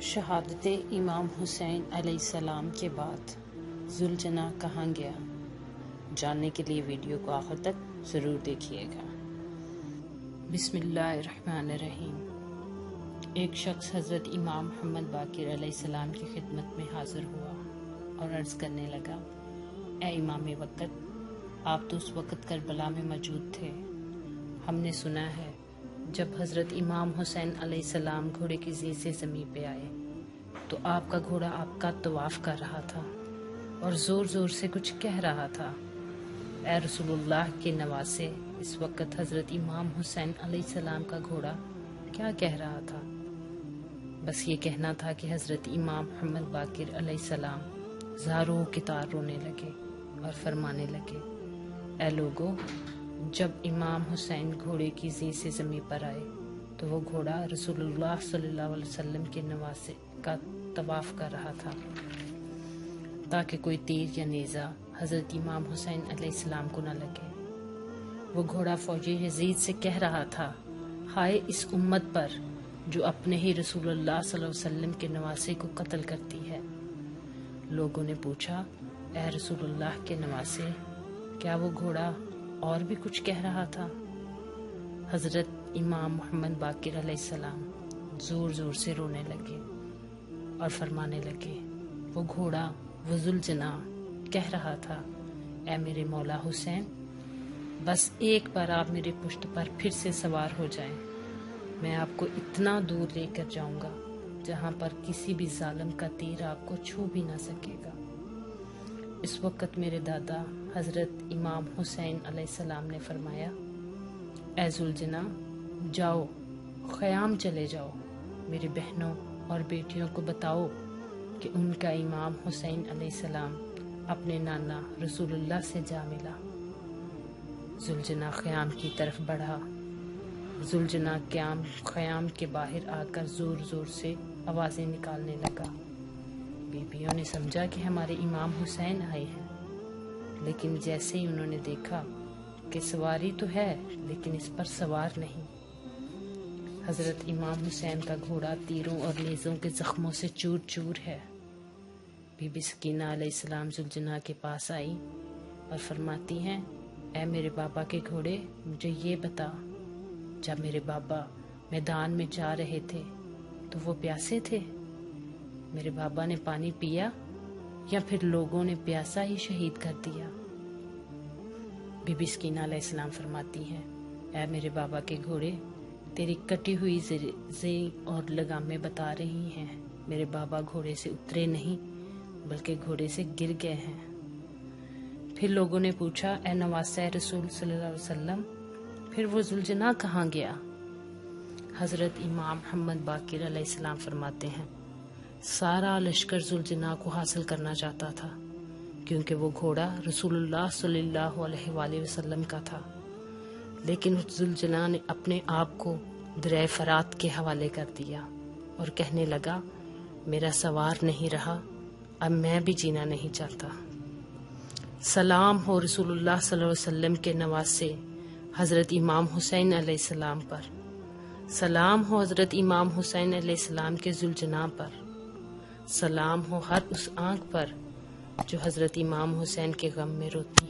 شہادت امام حسین علیہ السلام کے بعد ذوالجناح کہاں گیا؟ جاننے کے لیے ویڈیو کو آخر تک ضرور دیکھیے گا۔ بسم اللہ الرحمن الرحیم۔ ایک شخص حضرت امام محمد باقر علیہ السلام کی خدمت میں حاضر ہوا اور عرض کرنے لگا، اے امام وقت، آپ تو اس وقت کربلا میں موجود تھے۔ ہم نے سنا ہے جب حضرت امام حسین علیہ السلام گھوڑے کی زیر سے زمین پہ آئے تو آپ کا گھوڑا آپ کا طواف کر رہا تھا اور زور زور سے کچھ کہہ رہا تھا۔ اے رسول اللہ کے نواسے، اس وقت حضرت امام حسین علیہ السلام کا گھوڑا کیا کہہ رہا تھا؟ بس یہ کہنا تھا کہ حضرت امام محمد باقر علیہ السلام زاروں کی طرح رونے لگے اور فرمانے لگے، اے لوگو، جب امام حسین گھوڑے کی زیر سے زمین پر آئے تو وہ گھوڑا رسول اللہ صلی اللہ علیہ وسلم کے نواسے کا طواف کر رہا تھا تاکہ کوئی تیر یا نیزہ حضرت امام حسین علیہ السلام کو نہ لگے۔ وہ گھوڑا فوجی یزید سے کہہ رہا تھا، ہائے اس امت پر جو اپنے ہی رسول اللہ صلی اللہ علیہ وسلم کے نواسے کو قتل کرتی ہے۔ لوگوں نے پوچھا، اے رسول اللہ کے نواسے، کیا وہ گھوڑا اور بھی کچھ کہہ رہا تھا؟ حضرت امام محمد باقر علیہ السلام زور زور سے رونے لگے اور فرمانے لگے، وہ گھوڑا وہ ذوالجناح کہہ رہا تھا، اے میرے مولا حسین، بس ایک بار آپ میرے پشت پر پھر سے سوار ہو جائیں، میں آپ کو اتنا دور لے کر جاؤں گا جہاں پر کسی بھی ظالم کا تیر آپ کو چھو بھی نہ سکے گا۔ اس وقت میرے دادا حضرت امام حسین علیہ السلام نے فرمایا، اے ذوالجناح، جاؤ خیام چلے جاؤ، میری بہنوں اور بیٹیوں کو بتاؤ کہ ان کا امام حسین علیہ السلام اپنے نانا رسول اللہ سے جا ملا۔ ذوالجناح خیام کی طرف بڑھا۔ ذوالجناح خیام کے باہر آ کر زور زور سے آوازیں نکالنے لگا۔ بیویوں نے سمجھا کہ ہمارے امام حسین آئے ہیں، لیکن جیسے ہی انہوں نے دیکھا کہ سواری تو ہے لیکن اس پر سوار نہیں، حضرت امام حسین کا گھوڑا تیروں اور نیزوں کے زخموں سے چور چور ہے۔ بی بی سکینہ علیہ السلام ذوالجناح کے پاس آئی اور فرماتی ہیں، اے میرے بابا کے گھوڑے، مجھے یہ بتا، جب میرے بابا میدان میں جا رہے تھے تو وہ پیاسے تھے؟ میرے بابا نے پانی پیا یا پھر لوگوں نے پیاسا ہی شہید کر دیا؟ بی بی سکینہ علیہ السلام فرماتی ہیں، اے میرے بابا کے گھوڑے، تیری کٹی ہوئی زیں اور لگامیں بتا رہی ہیں میرے بابا گھوڑے سے اترے نہیں بلکہ گھوڑے سے گر گئے ہیں۔ پھر لوگوں نے پوچھا، اے نواسہ رسول صلی اللہ علیہ وسلم، پھر وہ ذوالجناح کہاں گیا؟ حضرت امام محمد باقر علیہ السلام فرماتے ہیں، سارا لشکر ذوالجناح کو حاصل کرنا چاہتا تھا کیونکہ وہ گھوڑا رسول اللہ صلی اللہ علیہ وآلہ وسلم کا تھا، لیکن ذوالجناح نے اپنے آپ کو دریا فرات کے حوالے کر دیا اور کہنے لگا، میرا سوار نہیں رہا، اب میں بھی جینا نہیں چاہتا۔ سلام ہو رسول اللہ صلی اللہ علیہ وسلم کے نواسے حضرت امام حسین علیہ السلام پر، سلام ہو حضرت امام حسین علیہ السلام کے ذوالجناح پر، سلام ہو ہر اس آنکھ پر جو حضرت امام حسین کے غم میں روتی